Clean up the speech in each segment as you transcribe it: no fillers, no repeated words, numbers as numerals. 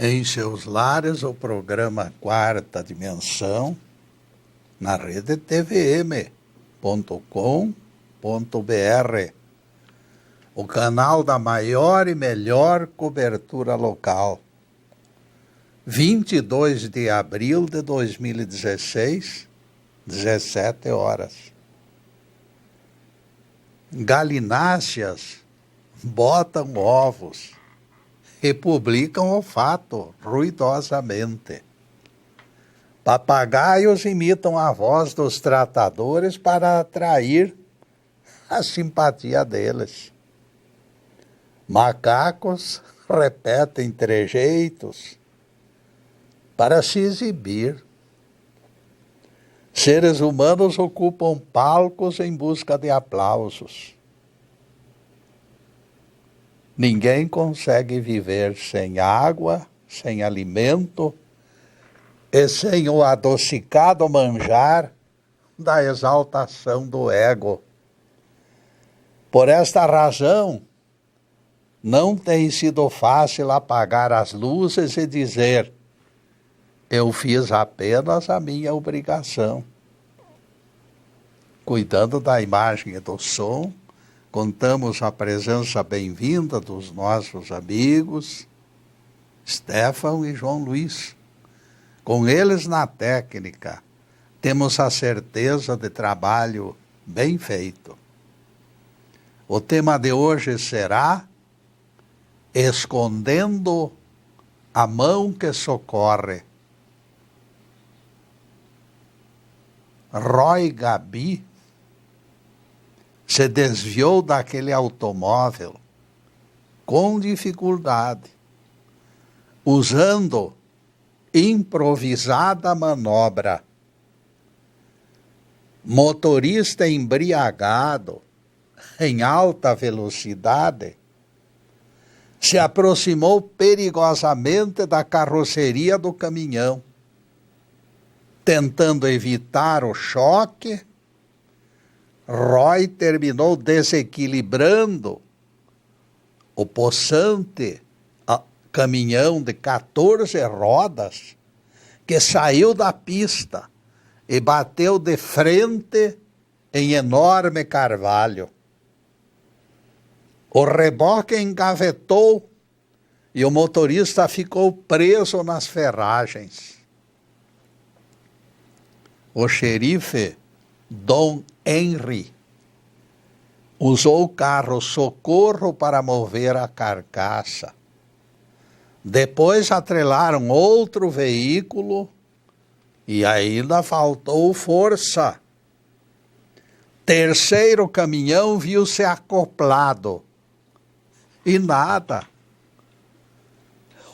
em seus lares o programa Quarta Dimensão na rede tvm.com.br, o canal da maior e melhor cobertura local. 22 de abril de 2016, 17 horas. Galináceas botam ovos e publicam o fato ruidosamente. Papagaios imitam a voz dos tratadores para atrair a simpatia deles. Macacos repetem trejeitos para se exibir. Seres humanos ocupam palcos em busca de aplausos. Ninguém consegue viver sem água, sem alimento e sem o adocicado manjar da exaltação do ego. Por esta razão, não tem sido fácil apagar as luzes e dizer: eu fiz apenas a minha obrigação. Cuidando da imagem e do som, contamos a presença bem-vinda dos nossos amigos Stefan e João Luiz. Com eles na técnica, temos a certeza de trabalho bem feito. O tema de hoje será Escondendo a Mão que Socorre. Roy Gabi se desviou daquele automóvel com dificuldade, usando improvisada manobra. Motorista embriagado, em alta velocidade, se aproximou perigosamente da carroceria do caminhão, tentando evitar o choque. Roy terminou desequilibrando o possante caminhão de 14 rodas que saiu da pista e bateu de frente em enorme carvalho. O reboque engavetou e o motorista ficou preso nas ferragens. O xerife Dom Henry usou o carro socorro para mover a carcaça. Depois atrelaram outro veículo e ainda faltou força. Terceiro caminhão viu-se acoplado e nada.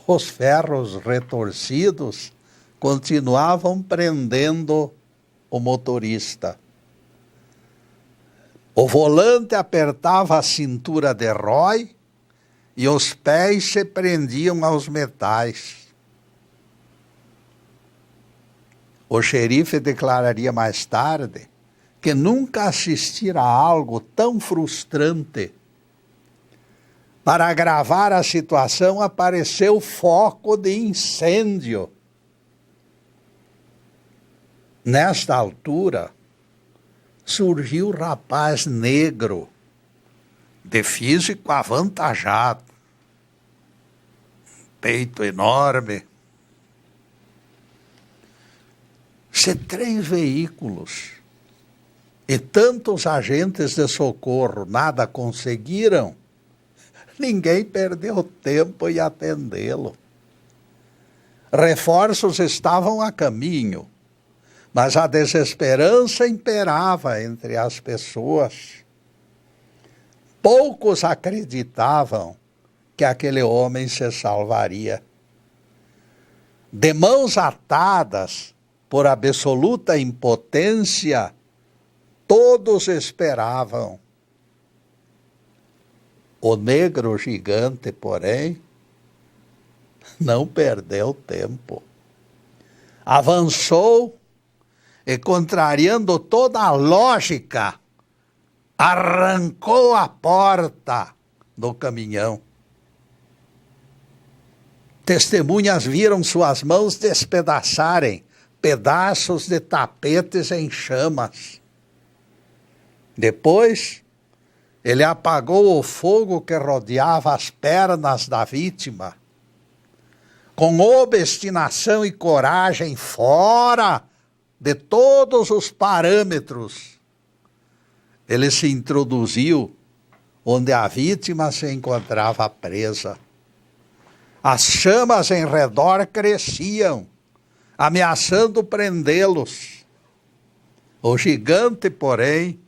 Os ferros retorcidos continuavam prendendo o motorista. O volante apertava a cintura de Roy e os pés se prendiam aos metais. O xerife declararia mais tarde que nunca assistira a algo tão frustrante. Para agravar a situação, apareceu foco de incêndio. Nesta altura, surgiu o rapaz negro, de físico avantajado, peito enorme. Se 3 veículos e tantos agentes de socorro nada conseguiram, ninguém perdeu tempo em atendê-lo. Reforços estavam a caminho, mas a desesperança imperava entre as pessoas. Poucos acreditavam que aquele homem se salvaria. De mãos atadas por absoluta impotência, todos esperavam. O negro gigante, porém, não perdeu tempo. Avançou e, contrariando toda a lógica, arrancou a porta do caminhão. Testemunhas viram suas mãos despedaçarem pedaços de tapetes em chamas. Depois, ele apagou o fogo que rodeava as pernas da vítima. Com obstinação e coragem fora de todos os parâmetros, ele se introduziu onde a vítima se encontrava presa. As chamas em redor cresciam, ameaçando prendê-los. O gigante, porém,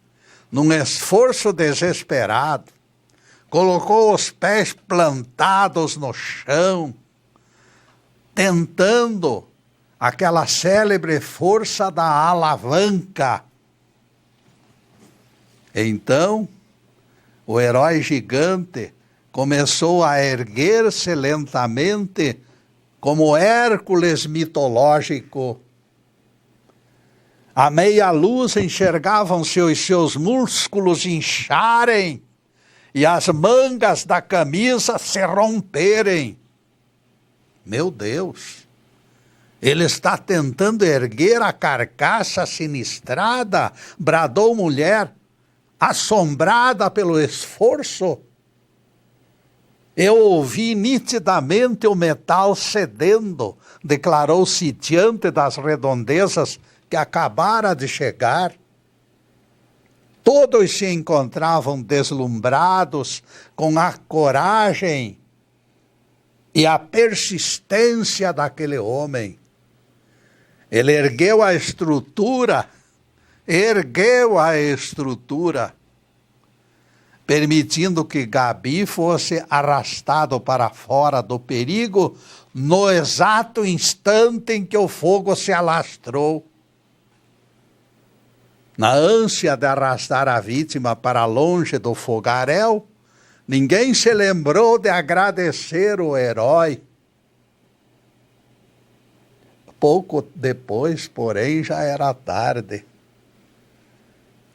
num esforço desesperado, colocou os pés plantados no chão, tentando aquela célebre força da alavanca. Então, o herói gigante começou a erguer-se lentamente como Hércules mitológico. À meia luz enxergavam-se os seus músculos incharem e as mangas da camisa se romperem. Meu Deus! Ele está tentando erguer a carcaça sinistrada, bradou mulher, assombrada pelo esforço. Eu ouvi nitidamente o metal cedendo, declarou o sitiante das redondezas que acabara de chegar. Todos se encontravam deslumbrados com a coragem e a persistência daquele homem. Ele ergueu a estrutura, permitindo que Gabi fosse arrastado para fora do perigo no exato instante em que o fogo se alastrou. Na ânsia de arrastar a vítima para longe do fogaréu, ninguém se lembrou de agradecer o herói. Pouco depois, porém, já era tarde.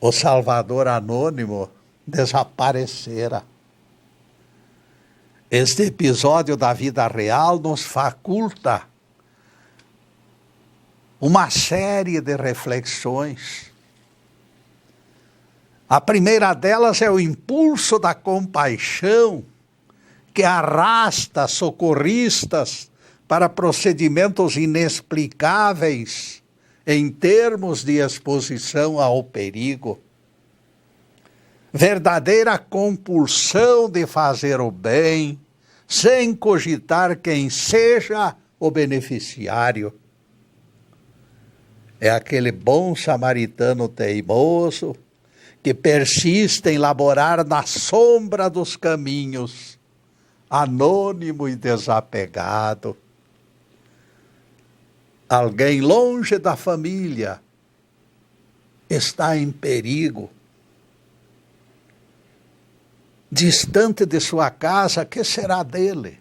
O Salvador anônimo desaparecera. Este episódio da vida real nos faculta uma série de reflexões. A primeira delas é o impulso da compaixão que arrasta socorristas para procedimentos inexplicáveis em termos de exposição ao perigo. Verdadeira compulsão de fazer o bem, sem cogitar quem seja o beneficiário. É aquele bom samaritano teimoso que persiste em laborar na sombra dos caminhos, anônimo e desapegado. Alguém longe da família está em perigo. Distante de sua casa, que será dele?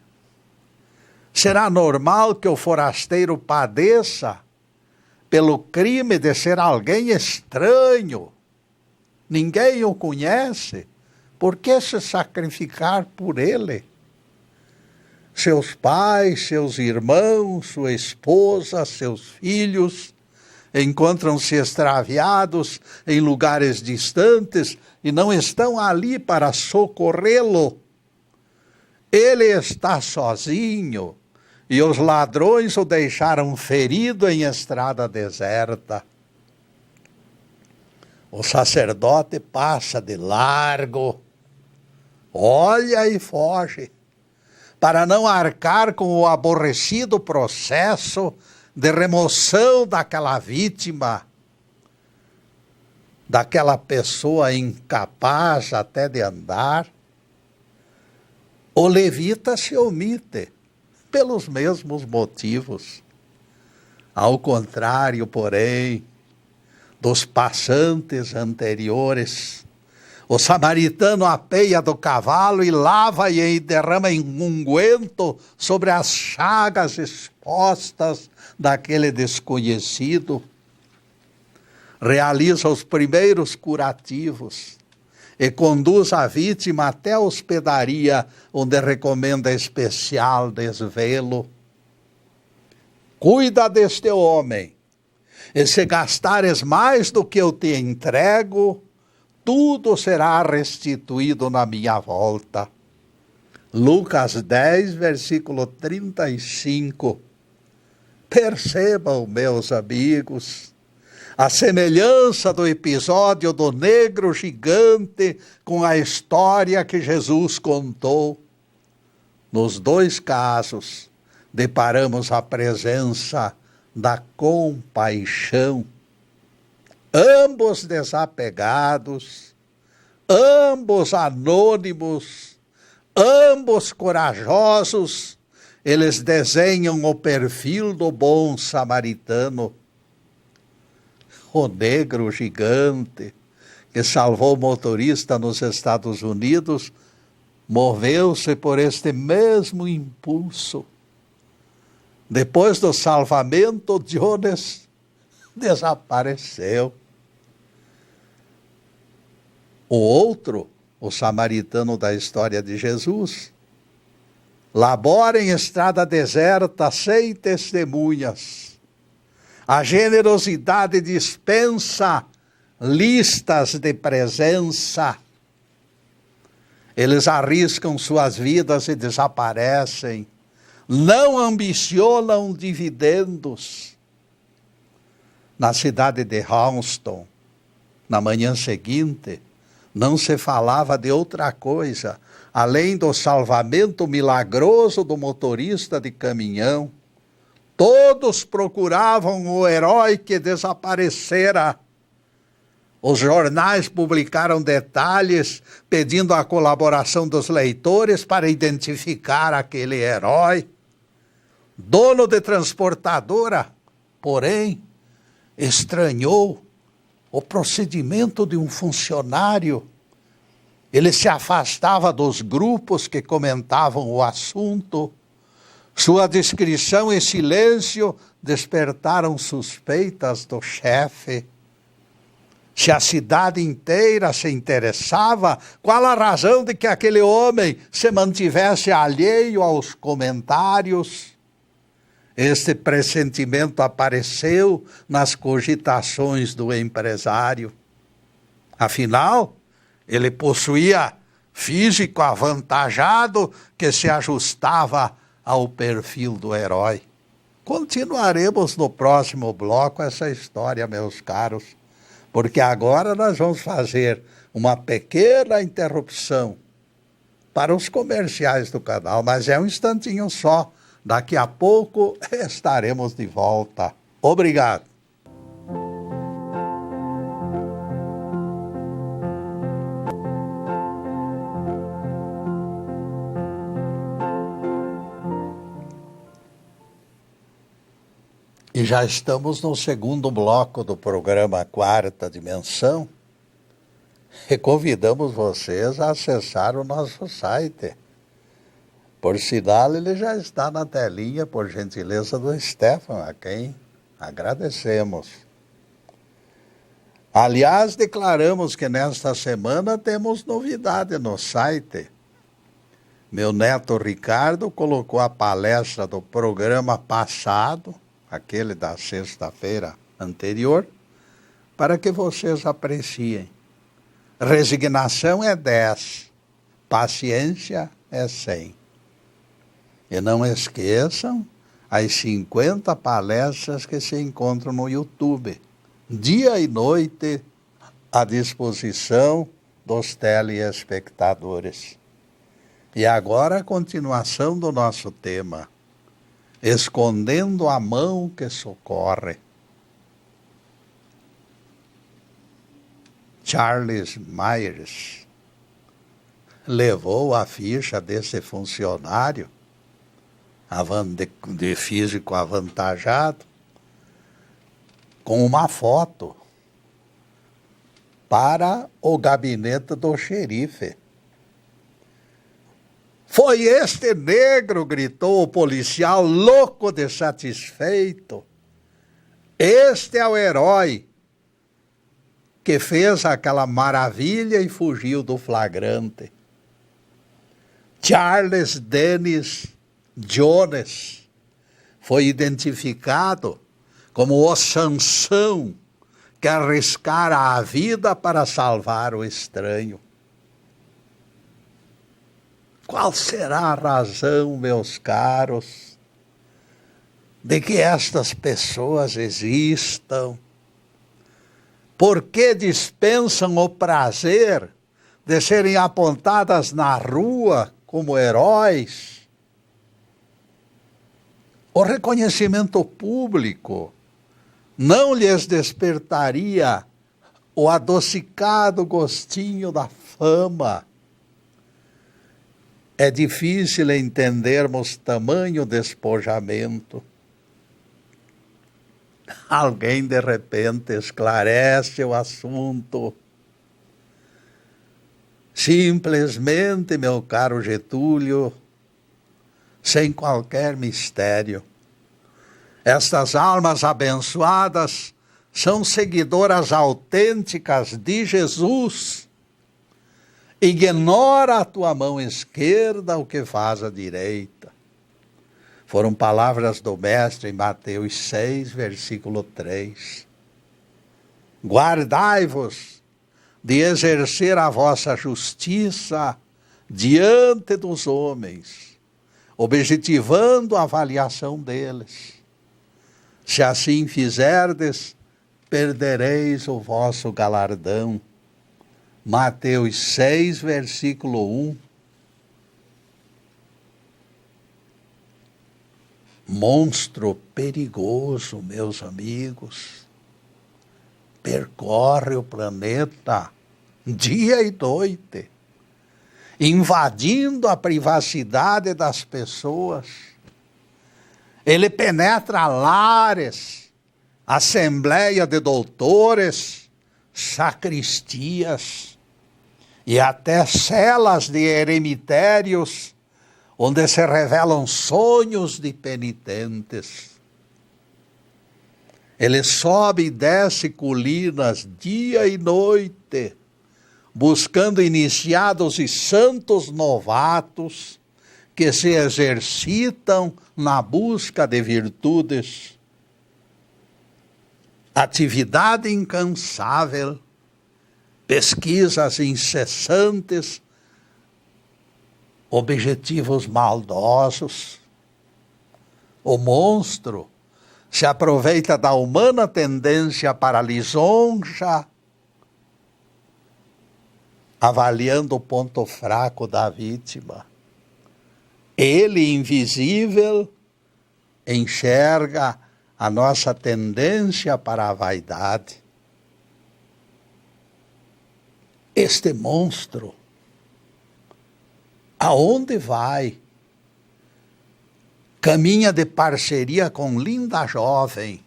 Será normal que o forasteiro padeça pelo crime de ser alguém estranho? Ninguém o conhece. Por que se sacrificar por ele? Seus pais, seus irmãos, sua esposa, seus filhos encontram-se extraviados em lugares distantes e não estão ali para socorrê-lo. Ele está sozinho e os ladrões o deixaram ferido em estrada deserta. O sacerdote passa de largo, olha e foge, para não arcar com o aborrecido processo de remoção daquela vítima, daquela pessoa incapaz até de andar. O levita se omite pelos mesmos motivos. Ao contrário, porém, dos passantes anteriores, o samaritano apeia do cavalo e lava e derrama unguento sobre as chagas expostas daquele desconhecido. Realiza os primeiros curativos, e conduz a vítima até a hospedaria, onde recomenda especial desvelo. Cuida deste homem, e se gastares mais do que eu te entrego, tudo será restituído na minha volta. Lucas 10, versículo 35. Percebam, meus amigos, a semelhança do episódio do negro gigante com a história que Jesus contou. Nos dois casos, deparamos a presença da compaixão. Ambos desapegados, ambos anônimos, ambos corajosos, eles desenham o perfil do bom samaritano. O negro gigante que salvou o motorista nos Estados Unidos moveu-se por este mesmo impulso. Depois do salvamento, Jonas desapareceu. O outro, o samaritano da história de Jesus, labora em estrada deserta sem testemunhas. A generosidade dispensa listas de presença. Eles arriscam suas vidas e desaparecem. Não ambicionam dividendos. Na cidade de Houston, na manhã seguinte, não se falava de outra coisa, além do salvamento milagroso do motorista de caminhão. Todos procuravam o herói que desaparecera. Os jornais publicaram detalhes pedindo a colaboração dos leitores para identificar aquele herói. Dono de transportadora, porém, estranhou o procedimento de um funcionário. Ele se afastava dos grupos que comentavam o assunto. Sua descrição e silêncio despertaram suspeitas do chefe. Se a cidade inteira se interessava, qual a razão de que aquele homem se mantivesse alheio aos comentários? Este pressentimento apareceu nas cogitações do empresário. Afinal, ele possuía físico avantajado que se ajustava ao perfil do herói. Continuaremos no próximo bloco essa história, meus caros, porque agora nós vamos fazer uma pequena interrupção para os comerciais do canal, mas é um instantinho só. Daqui a pouco estaremos de volta. Obrigado. E já estamos no segundo bloco do programa Quarta Dimensão e convidamos vocês a acessar o nosso site. Por sinal, ele já está na telinha, por gentileza do Stefan, a quem agradecemos. Aliás, declaramos que nesta semana temos novidade no site. Meu neto Ricardo colocou a palestra do programa passado, aquele da sexta-feira anterior, para que vocês apreciem. Resignação é 10, paciência é 100. E não esqueçam as 50 palestras que se encontram no YouTube, dia e noite, à disposição dos telespectadores. E agora a continuação do nosso tema, escondendo a mão que socorre. Charles Myers levou a ficha desse funcionário de físico avantajado com uma foto para o gabinete do xerife. Foi este negro, gritou o policial, louco de satisfeito. Este é o herói que fez aquela maravilha e fugiu do flagrante. Charles Dennis Jones foi identificado como o Sansão que arriscara a vida para salvar o estranho. Qual será a razão, meus caros, de que estas pessoas existam? Por que dispensam o prazer de serem apontadas na rua como heróis? O reconhecimento público não lhes despertaria o adocicado gostinho da fama? É difícil entendermos tamanho despojamento. Alguém de repente esclarece o assunto. Simplesmente, meu caro Getúlio, sem qualquer mistério. Estas almas abençoadas são seguidoras autênticas de Jesus. Ignora a tua mão esquerda o que faz a direita. Foram palavras do Mestre em Mateus 6, versículo 3. Guardai-vos de exercer a vossa justiça diante dos homens, objetivando a avaliação deles. Se assim fizerdes, perdereis o vosso galardão. Mateus 6, versículo 1. Monstro perigoso, meus amigos, percorre o planeta dia e noite, invadindo a privacidade das pessoas. Ele penetra lares, assembleia de doutores, sacristias e até celas de eremitérios, onde se revelam sonhos de penitentes. Ele sobe e desce colinas dia e noite, buscando iniciados e santos novatos que se exercitam na busca de virtudes. Atividade incansável, pesquisas incessantes, objetivos maldosos. O monstro se aproveita da humana tendência para a lisonja, avaliando o ponto fraco da vítima. Ele, invisível, enxerga a nossa tendência para a vaidade. Este monstro, aonde vai? Caminha de parceria com linda jovem.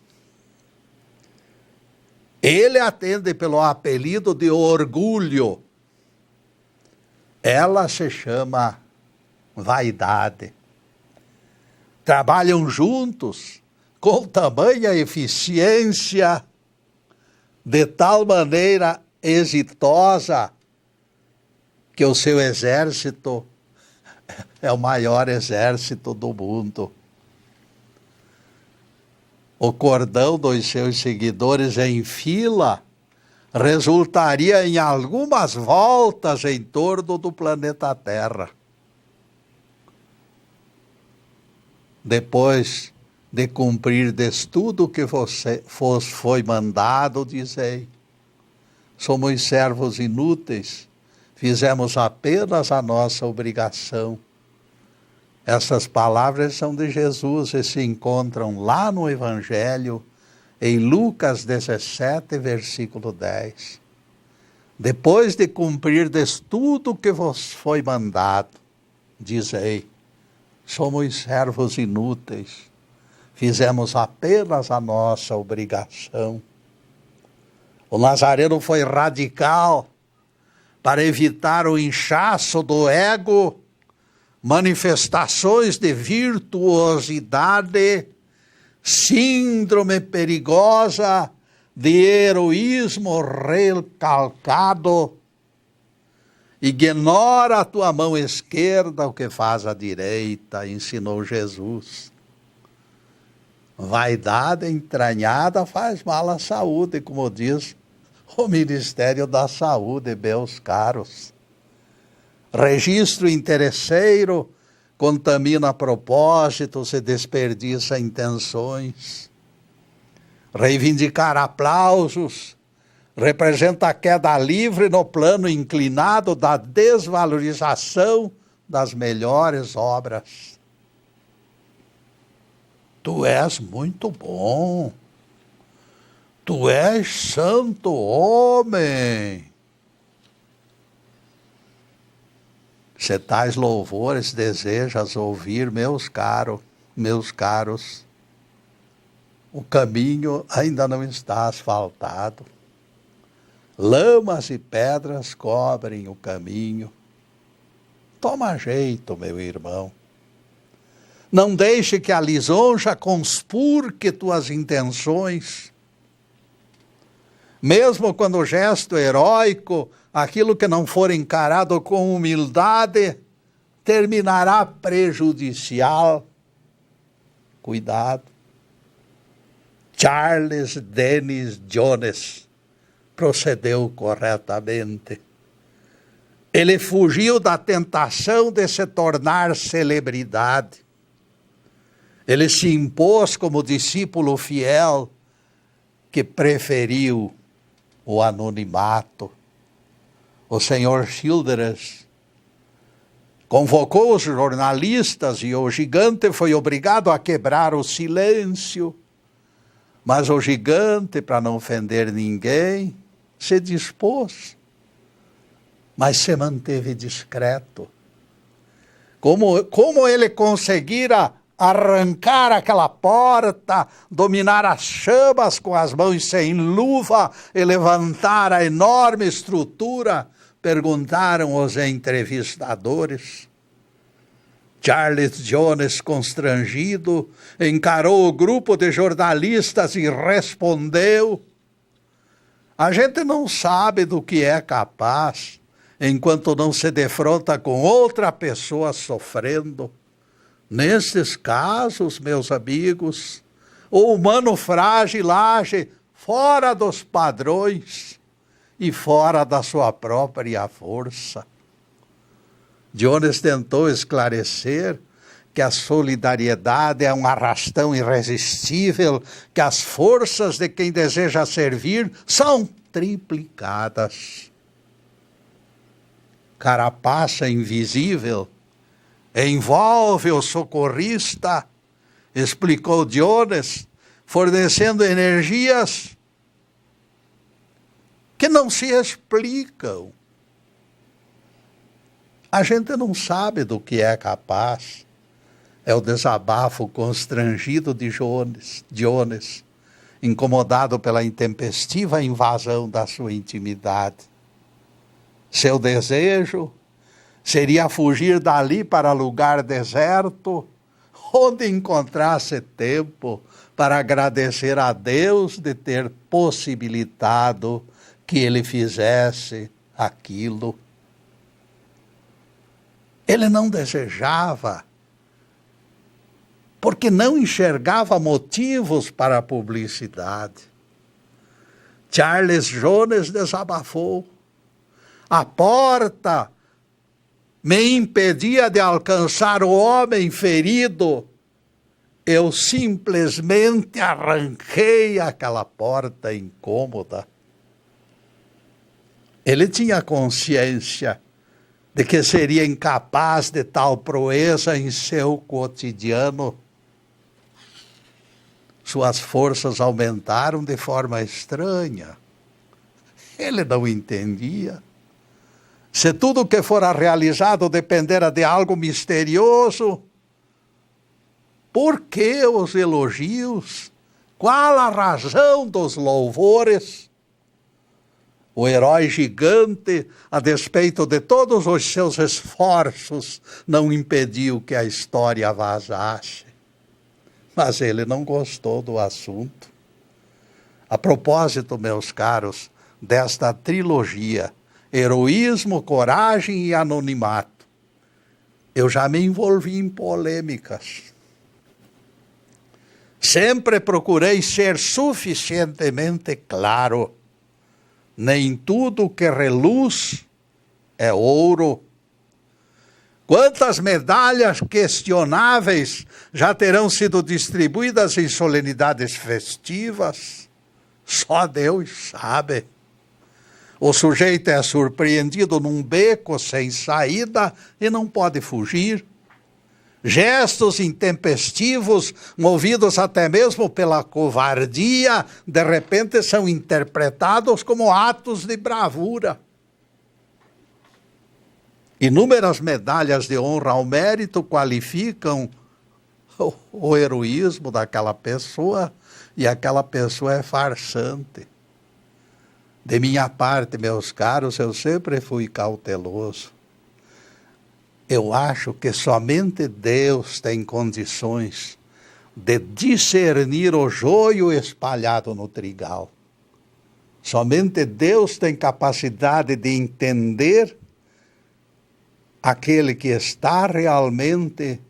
Ele atende pelo apelido de orgulho. Ela se chama vaidade. Trabalham juntos com tamanha eficiência, de tal maneira exitosa, que o seu exército é o maior exército do mundo. O cordão dos seus seguidores em fila resultaria em algumas voltas em torno do planeta Terra. Depois de cumprir tudo o que foi mandado, dizei: somos servos inúteis, fizemos apenas a nossa obrigação. Essas palavras são de Jesus e se encontram lá no Evangelho, em Lucas 17, versículo 10. Depois de cumprir tudo o que vos foi mandado, dizei: somos servos inúteis, fizemos apenas a nossa obrigação. O Nazareno foi radical para evitar o inchaço do ego, manifestações de virtuosidade, síndrome perigosa de heroísmo recalcado, ignora a tua mão esquerda o que faz a direita, ensinou Jesus. Vaidade entranhada faz mal à saúde, como diz o Ministério da Saúde, meus caros. Registro interesseiro contamina propósitos e desperdiça intenções. Reivindicar aplausos representa a queda livre no plano inclinado da desvalorização das melhores obras. Tu és muito bom. Tu és santo homem. Se tais louvores desejas ouvir, meus caros, o caminho ainda não está asfaltado. Lamas e pedras cobrem o caminho. Toma jeito, meu irmão. Não deixe que a lisonja conspurque tuas intenções. Mesmo quando o gesto heróico, aquilo que não for encarado com humildade, terminará prejudicial. Cuidado. Charles Dennis Jones procedeu corretamente. Ele fugiu da tentação de se tornar celebridade. Ele se impôs como discípulo fiel que preferiu o anonimato. O senhor Childress convocou os jornalistas e o gigante foi obrigado a quebrar o silêncio. Mas o gigante, para não ofender ninguém, se dispôs, mas se manteve discreto. Como ele conseguira arrancar aquela porta, dominar as chamas com as mãos sem luva e levantar a enorme estrutura, perguntaram os entrevistadores. Charles Jones, constrangido, encarou o grupo de jornalistas e respondeu: a gente não sabe do que é capaz enquanto não se defronta com outra pessoa sofrendo. Nesses casos, meus amigos, o humano frágil age fora dos padrões e fora da sua própria força. Jones tentou esclarecer que a solidariedade é um arrastão irresistível, que as forças de quem deseja servir são triplicadas. Carapaça invisível envolve o socorrista, explicou Jones, fornecendo energias que não se explicam. A gente não sabe do que é capaz. É o desabafo constrangido de Jones, incomodado pela intempestiva invasão da sua intimidade. Seu desejo seria fugir dali para lugar deserto, onde encontrasse tempo para agradecer a Deus de ter possibilitado que ele fizesse aquilo. Ele não desejava, porque não enxergava motivos para a publicidade. Charles Jones desabafou. A porta me impedia de alcançar o homem ferido. Eu simplesmente arranquei aquela porta incômoda. Ele tinha consciência de que seria incapaz de tal proeza em seu cotidiano. Suas forças aumentaram de forma estranha. Ele não entendia. Se tudo que fora realizado dependera de algo misterioso, por que os elogios? Qual a razão dos louvores? O herói gigante, a despeito de todos os seus esforços, não impediu que a história vazasse. Mas ele não gostou do assunto. A propósito, meus caros, desta trilogia, heroísmo, coragem e anonimato, eu já me envolvi em polêmicas. Sempre procurei ser suficientemente claro. Nem tudo que reluz é ouro. Quantas medalhas questionáveis já terão sido distribuídas em solenidades festivas? Só Deus sabe. O sujeito é surpreendido num beco sem saída e não pode fugir. Gestos intempestivos, movidos até mesmo pela covardia, de repente são interpretados como atos de bravura. Inúmeras medalhas de honra ao mérito qualificam o heroísmo daquela pessoa, e aquela pessoa é farsante. De minha parte, meus caros, eu sempre fui cauteloso. Eu acho que somente Deus tem condições de discernir o joio espalhado no trigal. Somente Deus tem capacidade de entender aquele que está realmente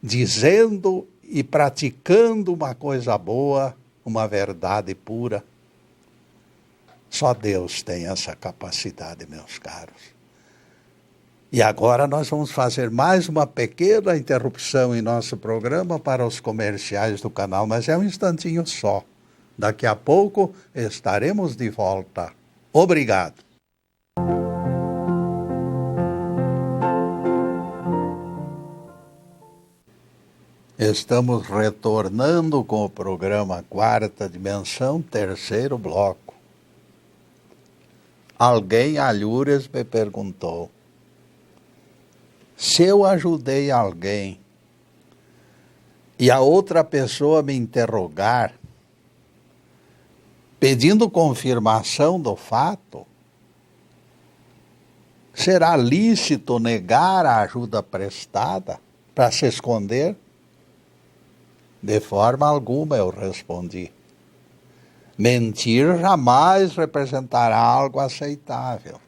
dizendo e praticando uma coisa boa, uma verdade pura. Só Deus tem essa capacidade, meus caros. E agora nós vamos fazer mais uma pequena interrupção em nosso programa para os comerciais do canal, mas é um instantinho só. Daqui a pouco estaremos de volta. Obrigado. Estamos retornando com o programa Quarta Dimensão, terceiro bloco. Alguém, alhures, me perguntou: se eu ajudei alguém e a outra pessoa me interrogar, pedindo confirmação do fato, será lícito negar a ajuda prestada para se esconder? De forma alguma, eu respondi. Mentir jamais representará algo aceitável.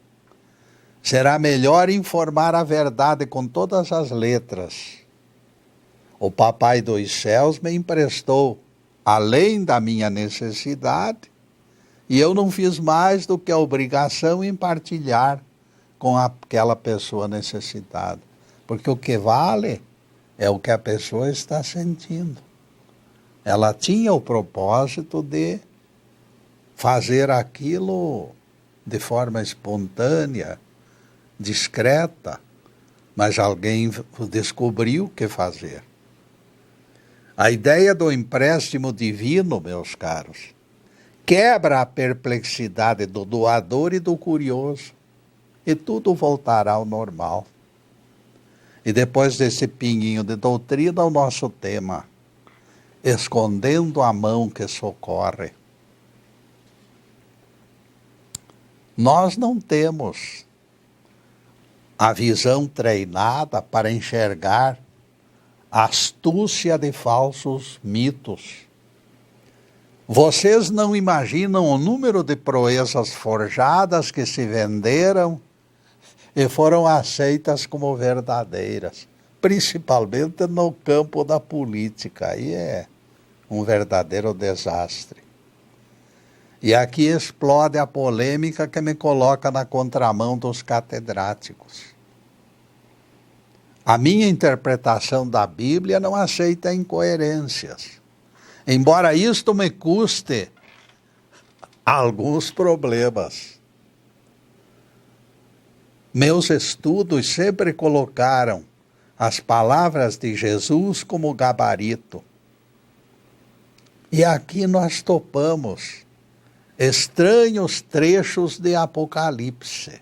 Será melhor informar a verdade com todas as letras. O Papai dos Céus me emprestou, além da minha necessidade, e eu não fiz mais do que a obrigação em partilhar com aquela pessoa necessitada. Porque o que vale é o que a pessoa está sentindo. Ela tinha o propósito de fazer aquilo de forma espontânea, discreta, mas alguém descobriu o que fazer. A ideia do empréstimo divino, meus caros, quebra a perplexidade do doador e do curioso, e tudo voltará ao normal. E depois desse pinguinho de doutrina, o nosso tema: escondendo a mão que socorre. Nós não temos a visão treinada para enxergar a astúcia de falsos mitos. Vocês não imaginam o número de proezas forjadas que se venderam e foram aceitas como verdadeiras, principalmente no campo da política. Aí é um verdadeiro desastre. E aqui explode a polêmica que me coloca na contramão dos catedráticos. A minha interpretação da Bíblia não aceita incoerências, embora isto me custe alguns problemas. Meus estudos sempre colocaram as palavras de Jesus como gabarito. E aqui nós topamos estranhos trechos de Apocalipse.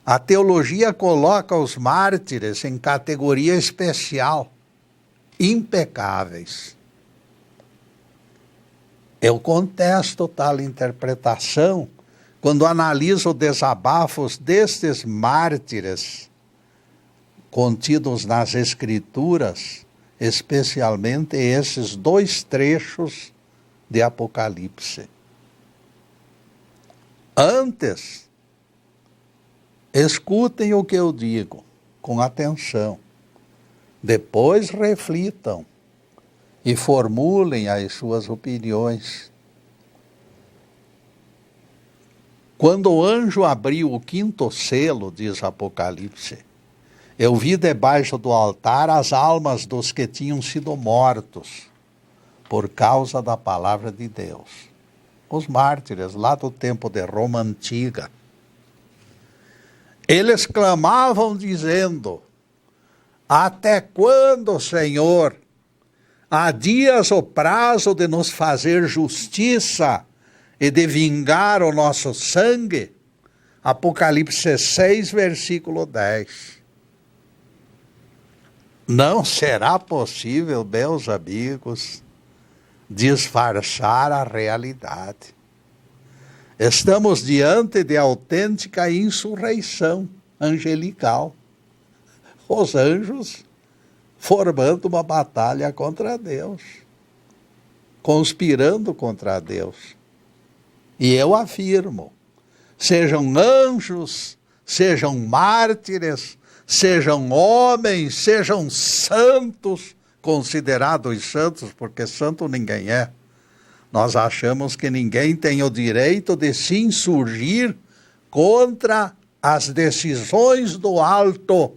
A teologia coloca os mártires em categoria especial, impecáveis. Eu contesto tal interpretação quando analiso desabafos destes mártires contidos nas Escrituras, especialmente esses dois trechos de Apocalipse. Antes, escutem o que eu digo com atenção. Depois reflitam e formulem as suas opiniões. Quando o anjo abriu o 5º selo, diz Apocalipse, eu vi debaixo do altar as almas dos que tinham sido mortos por causa da palavra de Deus. Os mártires lá do tempo de Roma antiga. Eles clamavam dizendo: até quando, Senhor, adias o prazo de nos fazer justiça e de vingar o nosso sangue? Apocalipse 6, versículo 10. Não será possível, meus amigos, disfarçar a realidade. Estamos diante de autêntica insurreição angelical. Os anjos formando uma batalha contra Deus, conspirando contra Deus. E eu afirmo, sejam anjos, sejam mártires, sejam homens, sejam santos, considerados santos, porque santo ninguém é. Nós achamos que ninguém tem o direito de se insurgir contra as decisões do alto.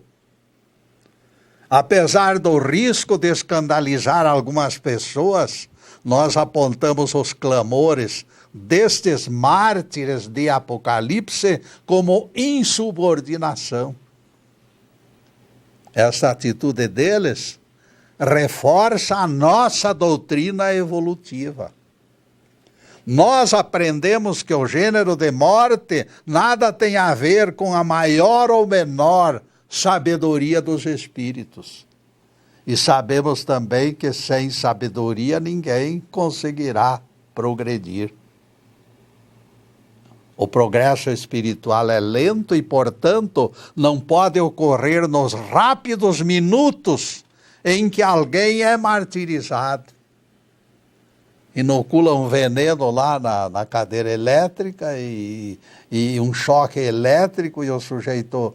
Apesar do risco de escandalizar algumas pessoas, nós apontamos os clamores destes mártires de Apocalipse como insubordinação. Essa atitude deles reforça a nossa doutrina evolutiva. Nós aprendemos que o gênero de morte nada tem a ver com a maior ou menor sabedoria dos espíritos. E sabemos também que sem sabedoria ninguém conseguirá progredir. O progresso espiritual é lento e, portanto, não pode ocorrer nos rápidos minutos em que alguém é martirizado. Inoculam um veneno lá na cadeira elétrica e um choque elétrico e o sujeito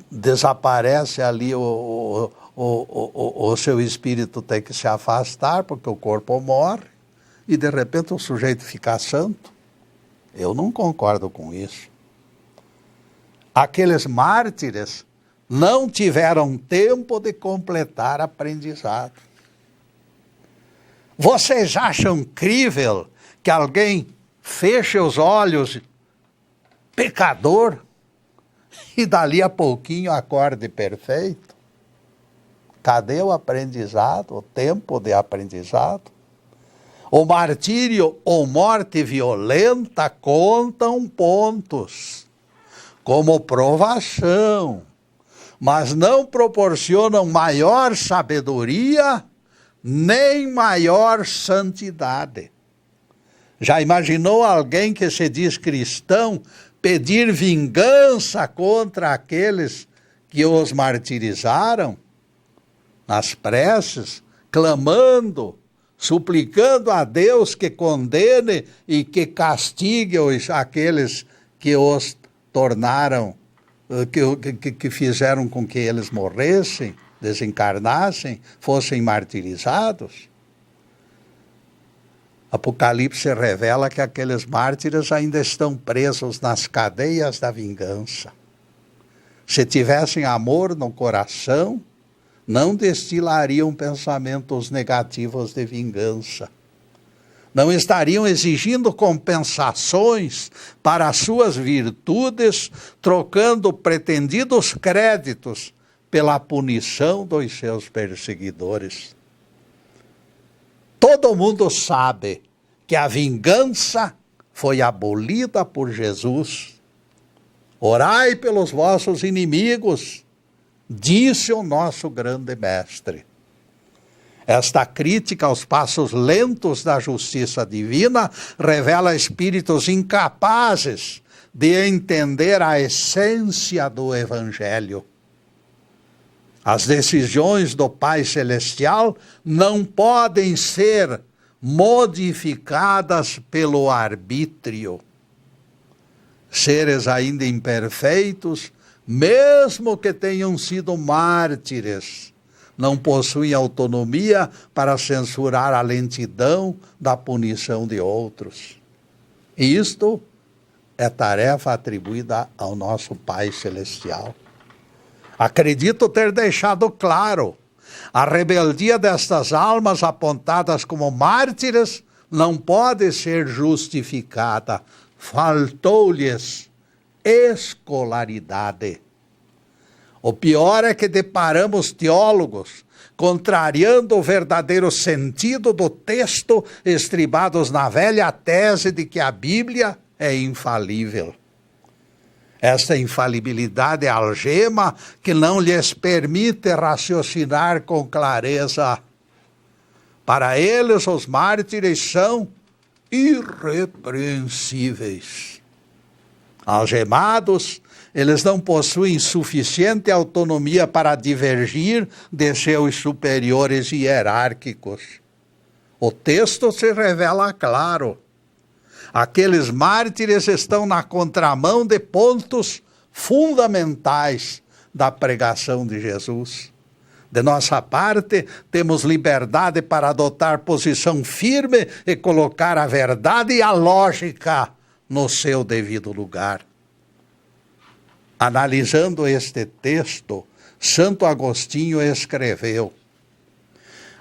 desaparece ali, o seu espírito tem que se afastar porque o corpo morre e de repente o sujeito fica santo. Eu não concordo com isso. Aqueles mártires não tiveram tempo de completar aprendizado. Vocês acham crível que alguém feche os olhos, pecador, e dali a pouquinho acorde perfeito? Cadê o aprendizado, o tempo de aprendizado? O martírio ou morte violenta contam pontos, como provação, mas não proporcionam maior sabedoria nem maior santidade. Já imaginou alguém que se diz cristão pedir vingança contra aqueles que os martirizaram? Nas preces, clamando, suplicando a Deus que condene e que castigue aqueles que os tornaram, que fizeram com que eles morressem, desencarnassem, fossem martirizados. Apocalipse revela que aqueles mártires ainda estão presos nas cadeias da vingança. Se tivessem amor no coração, não destilariam pensamentos negativos de vingança. Não estariam exigindo compensações para as suas virtudes, trocando pretendidos créditos pela punição dos seus perseguidores. Todo mundo sabe que a vingança foi abolida por Jesus. Orai pelos vossos inimigos, disse o nosso grande mestre. Esta crítica aos passos lentos da justiça divina revela espíritos incapazes de entender a essência do Evangelho. As decisões do Pai Celestial não podem ser modificadas pelo arbítrio. Seres ainda imperfeitos, mesmo que tenham sido mártires, não possuem autonomia para censurar a lentidão da punição de outros. Isto é tarefa atribuída ao nosso Pai Celestial. Acredito ter deixado claro, a rebeldia destas almas apontadas como mártires não pode ser justificada. Faltou-lhes escolaridade. O pior é que deparamos teólogos contrariando o verdadeiro sentido do texto, estribados na velha tese de que a Bíblia é infalível. Esta infalibilidade é algema que não lhes permite raciocinar com clareza. Para eles, os mártires são irrepreensíveis. Algemados, eles não possuem suficiente autonomia para divergir de seus superiores hierárquicos. O texto se revela claro. Aqueles mártires estão na contramão de pontos fundamentais da pregação de Jesus. De nossa parte, temos liberdade para adotar posição firme e colocar a verdade e a lógica no seu devido lugar. Analisando este texto, Santo Agostinho escreveu: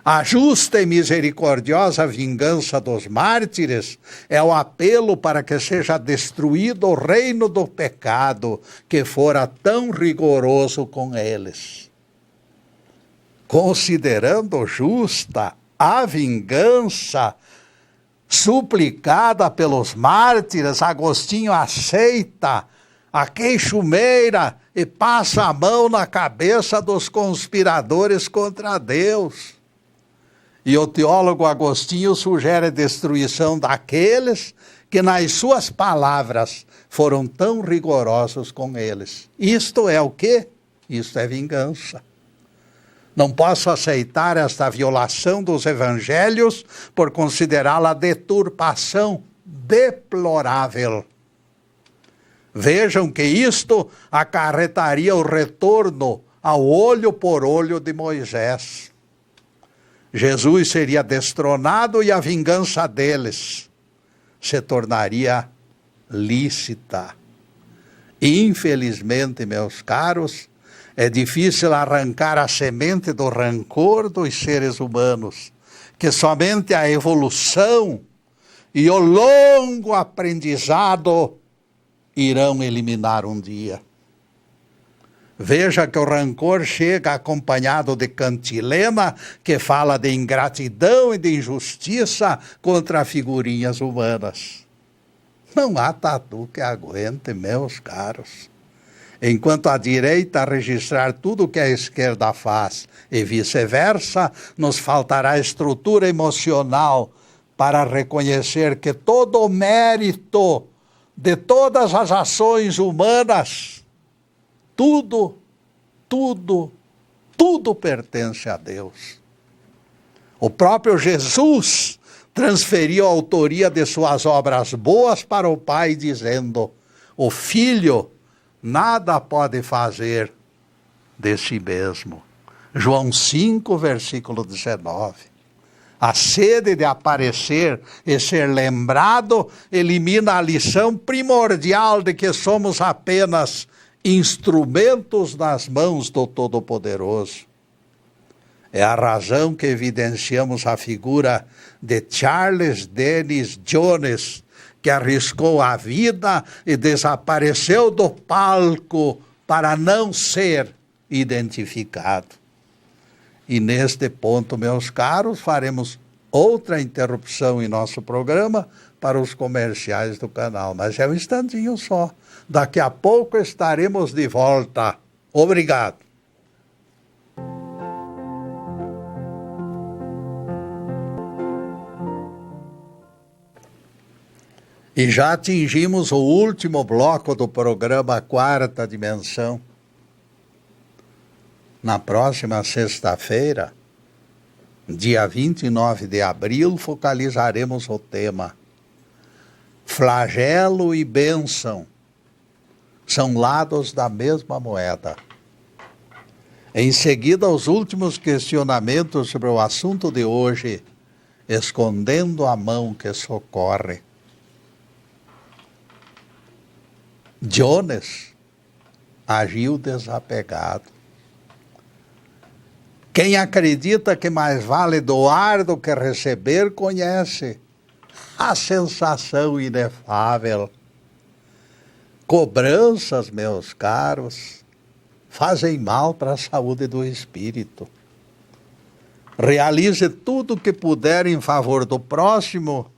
a justa e misericordiosa vingança dos mártires é o apelo para que seja destruído o reino do pecado, que fora tão rigoroso com eles. Considerando justa a vingança suplicada pelos mártires, Agostinho aceita a queixumeira e passa a mão na cabeça dos conspiradores contra Deus. E o teólogo Agostinho sugere a destruição daqueles que nas suas palavras foram tão rigorosos com eles. Isto é o quê? Isto é vingança. Não posso aceitar esta violação dos evangelhos por considerá-la deturpação deplorável. Vejam que isto acarretaria o retorno ao olho por olho de Moisés. Jesus seria destronado e a vingança deles se tornaria lícita. Infelizmente, meus caros, é difícil arrancar a semente do rancor dos seres humanos, que somente a evolução e o longo aprendizado irão eliminar um dia. Veja que o rancor chega acompanhado de cantilena, que fala de ingratidão e de injustiça contra figurinhas humanas. Não há tatu que aguente, meus caros. Enquanto a direita registrar tudo o que a esquerda faz e vice-versa, nos faltará estrutura emocional para reconhecer que todo o mérito de todas as ações humanas, tudo pertence a Deus. O próprio Jesus transferiu a autoria de suas obras boas para o Pai, dizendo: o Filho nada pode fazer de si mesmo. João 5, versículo 19. A sede de aparecer e ser lembrado elimina a lição primordial de que somos apenas instrumentos nas mãos do Todo-Poderoso. É a razão que evidenciamos a figura de Charles Dennis Jones, que arriscou a vida e desapareceu do palco para não ser identificado. E neste ponto, meus caros, faremos outra interrupção em nosso programa para os comerciais do canal. Mas é um instantinho só. Daqui a pouco estaremos de volta. Obrigado. E já atingimos o último bloco do programa Quarta Dimensão. Na próxima sexta-feira, dia 29 de abril, focalizaremos o tema flagelo e bênção. São lados da mesma moeda. Em seguida, os últimos questionamentos sobre o assunto de hoje, escondendo a mão que socorre. Jones agiu desapegado. Quem acredita que mais vale doar do que receber, conhece a sensação inefável. Cobranças, meus caros, fazem mal para a saúde do espírito. Realize tudo o que puder em favor do próximo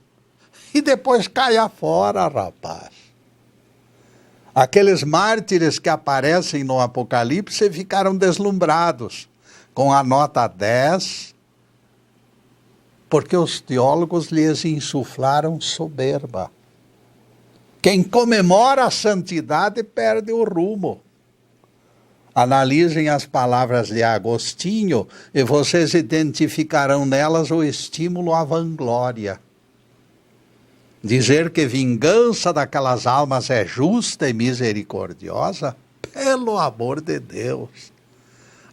e depois caia fora, rapaz. Aqueles mártires que aparecem no Apocalipse ficaram deslumbrados com a nota 10, porque os teólogos lhes insuflaram soberba. Quem comemora a santidade perde o rumo. Analisem as palavras de Agostinho e vocês identificarão nelas o estímulo à vanglória. Dizer que vingança daquelas almas é justa e misericordiosa, pelo amor de Deus,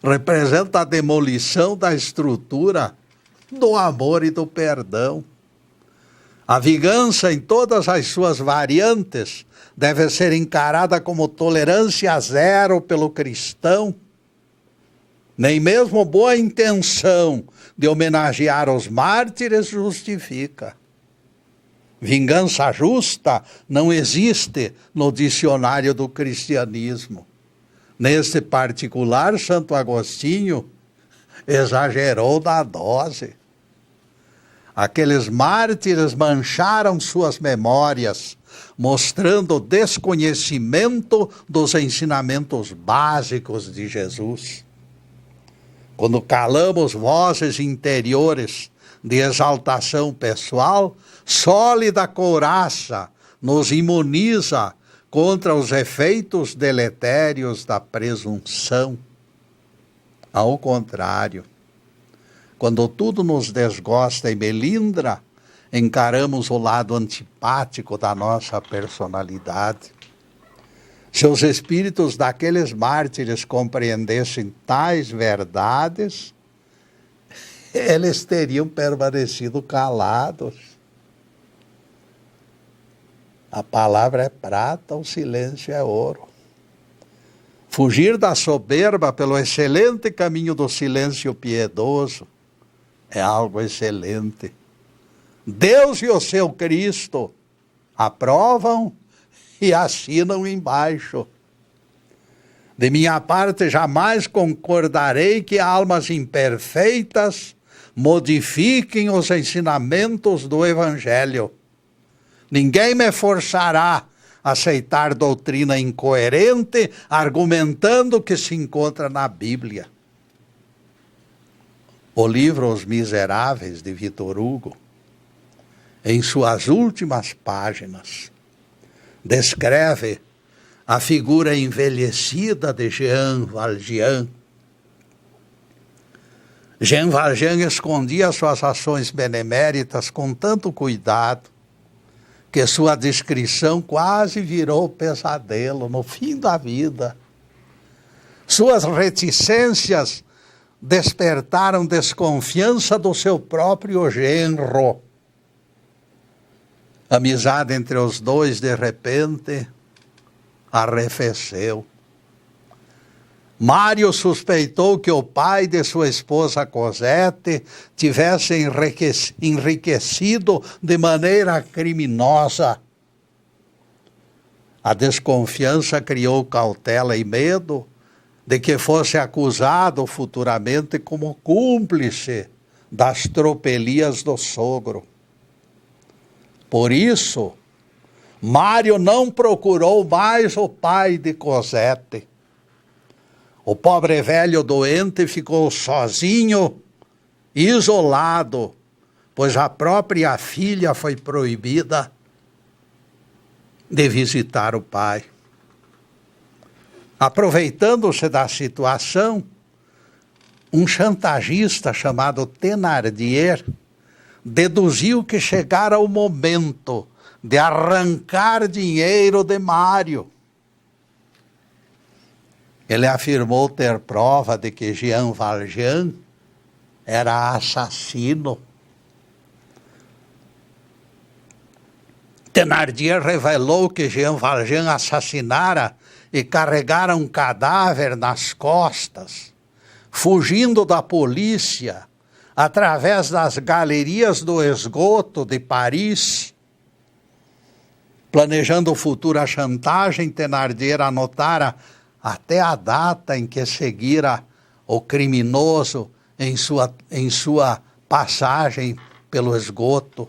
representa a demolição da estrutura do amor e do perdão. A vingança em todas as suas variantes deve ser encarada como tolerância zero pelo cristão. Nem mesmo boa intenção de homenagear os mártires justifica. Vingança justa não existe no dicionário do cristianismo. Neste particular, Santo Agostinho exagerou na dose. Aqueles mártires mancharam suas memórias, mostrando desconhecimento dos ensinamentos básicos de Jesus. Quando calamos vozes interiores de exaltação pessoal, sólida couraça nos imuniza contra os efeitos deletérios da presunção. Ao contrário, quando tudo nos desgosta e melindra, encaramos o lado antipático da nossa personalidade. Se os espíritos daqueles mártires compreendessem tais verdades, eles teriam permanecido calados. A palavra é prata, o silêncio é ouro. Fugir da soberba pelo excelente caminho do silêncio piedoso é algo excelente. Deus e o seu Cristo aprovam e assinam embaixo. De minha parte, jamais concordarei que almas imperfeitas modifiquem os ensinamentos do Evangelho. Ninguém me forçará a aceitar doutrina incoerente, argumentando que se encontra na Bíblia. O livro Os Miseráveis, de Victor Hugo, em suas últimas páginas, descreve a figura envelhecida de Jean Valjean. Jean Valjean escondia suas ações beneméritas com tanto cuidado que sua descrição quase virou pesadelo no fim da vida. Suas reticências despertaram desconfiança do seu próprio genro. A amizade entre os dois, de repente, arrefeceu. Mário suspeitou que o pai de sua esposa Cosette tivesse enriquecido de maneira criminosa. A desconfiança criou cautela e medo de que fosse acusado futuramente como cúmplice das tropelias do sogro. Por isso, Mário não procurou mais o pai de Cosette. O pobre velho doente ficou sozinho, isolado, pois a própria filha foi proibida de visitar o pai. Aproveitando-se da situação, um chantagista chamado Thénardier deduziu que chegara o momento de arrancar dinheiro de Mário. Ele afirmou ter prova de que Jean Valjean era assassino. Thénardier revelou que Jean Valjean assassinara e carregara um cadáver nas costas, fugindo da polícia através das galerias do esgoto de Paris. Planejando futura chantagem, Thénardier anotara até a data em que seguira o criminoso em sua passagem pelo esgoto.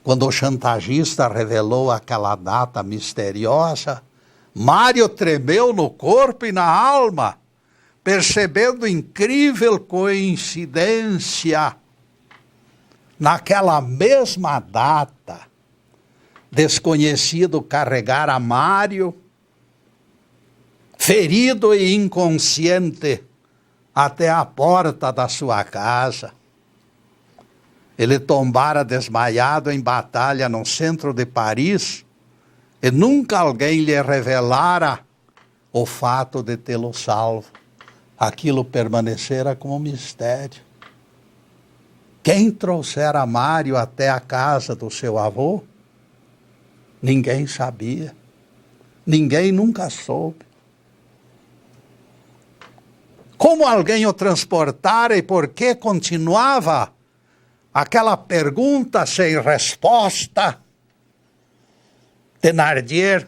Quando o chantagista revelou aquela data misteriosa, Mário tremeu no corpo e na alma, percebendo incrível coincidência. Naquela mesma data, desconhecido carregara Mário, ferido e inconsciente, até a porta da sua casa. Ele tombara desmaiado em batalha no centro de Paris e nunca alguém lhe revelara o fato de tê-lo salvo. Aquilo permanecera como mistério. Quem trouxera Mário até a casa do seu avô? Ninguém sabia. Ninguém nunca soube. Como alguém o transportara e por que continuava aquela pergunta sem resposta? Thénardier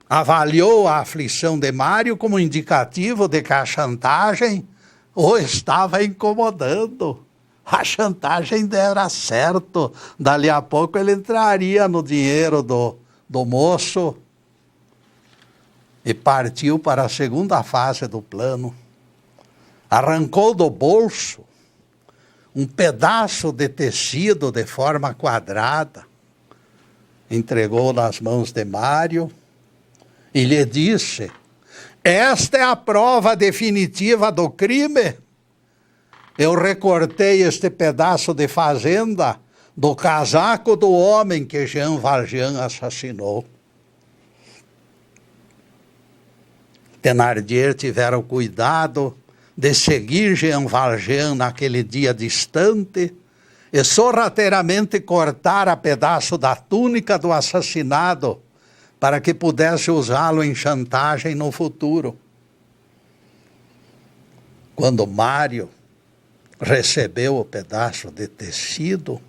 avaliou a aflição de Mário como indicativo de que a chantagem o estava incomodando. A chantagem dera certo. Dali a pouco ele entraria no dinheiro do moço e partiu para a segunda fase do plano. Arrancou do bolso um pedaço de tecido de forma quadrada, entregou nas mãos de Mário e lhe disse: esta é a prova definitiva do crime. Eu recortei este pedaço de fazenda do casaco do homem que Jean Valjean assassinou. Thénardier tivera o cuidado de seguir Jean Valjean naquele dia distante e sorrateiramente cortara pedaço da túnica do assassinado para que pudesse usá-lo em chantagem no futuro. Quando Mário recebeu o pedaço de tecido,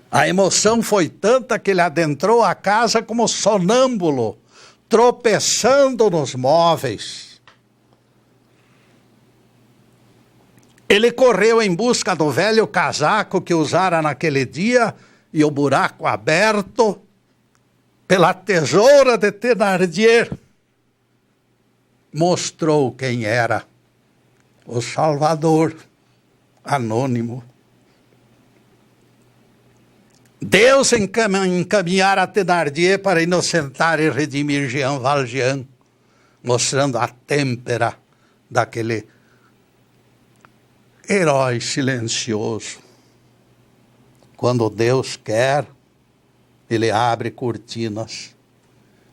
a emoção foi tanta que ele adentrou a casa como sonâmbulo, tropeçando nos móveis. Ele correu em busca do velho casaco que usara naquele dia e o buraco aberto pela tesoura de Thénardier mostrou quem era o Salvador anônimo. Deus encaminhara Thénardier para inocentar e redimir Jean Valjean, mostrando a têmpera daquele herói silencioso. Quando Deus quer, ele abre cortinas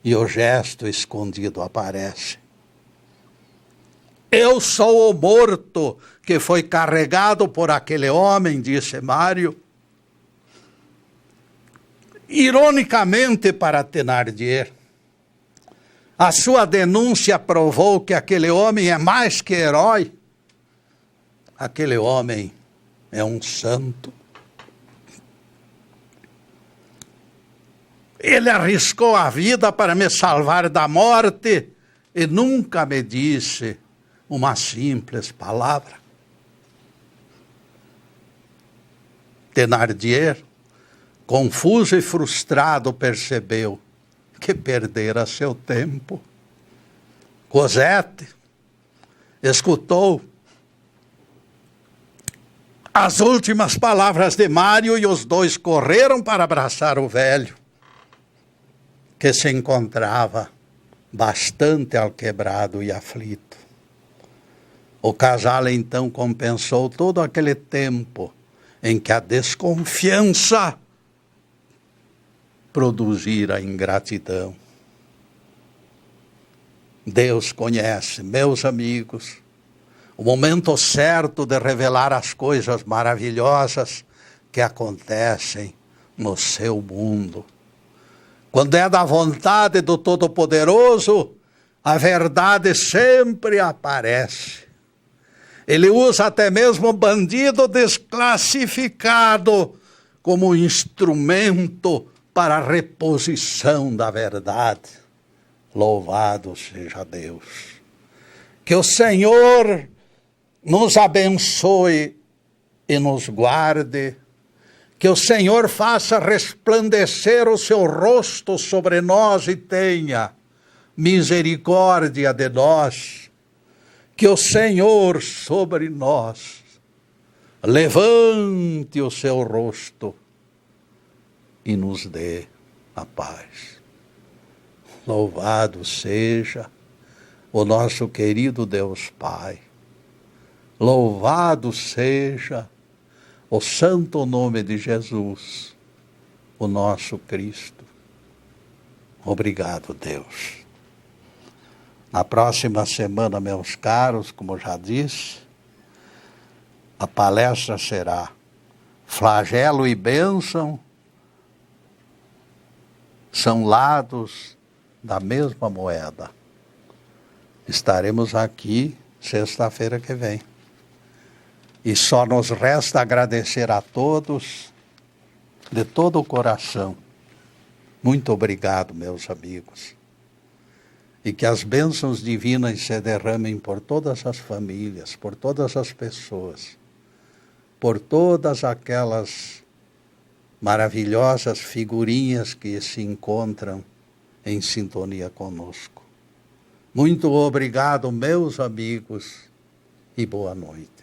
e o gesto escondido aparece. Eu sou o morto que foi carregado por aquele homem, disse Mário. Ironicamente para Thénardier, a sua denúncia provou que aquele homem é mais que herói. Aquele homem é um santo. Ele arriscou a vida para me salvar da morte e nunca me disse uma simples palavra. Thénardier, confuso e frustrado, percebeu que perdera seu tempo. Cosette escutou as últimas palavras de Mário e os dois correram para abraçar o velho, que se encontrava bastante alquebrado e aflito. O casal então compensou todo aquele tempo em que a desconfiança produzira a ingratidão. Deus conhece, meus amigos, o momento certo de revelar as coisas maravilhosas que acontecem no seu mundo. Quando é da vontade do Todo-Poderoso, a verdade sempre aparece. Ele usa até mesmo o bandido desclassificado como instrumento para a reposição da verdade. Louvado seja Deus. Que o Senhor nos abençoe e nos guarde. Que o Senhor faça resplandecer o seu rosto sobre nós e tenha misericórdia de nós. Que o Senhor sobre nós levante o seu rosto e nos dê a paz. Louvado seja o nosso querido Deus Pai. Louvado seja o santo nome de Jesus, o nosso Cristo. Obrigado, Deus. Na próxima semana, meus caros, como já disse, a palestra será Flagelo e Bênção são lados da mesma moeda. Estaremos aqui sexta-feira que vem. E só nos resta agradecer a todos, de todo o coração. Muito obrigado, meus amigos. E que as bênçãos divinas se derramem por todas as famílias, por todas as pessoas, por todas aquelas maravilhosas figurinhas que se encontram em sintonia conosco. Muito obrigado, meus amigos, e boa noite.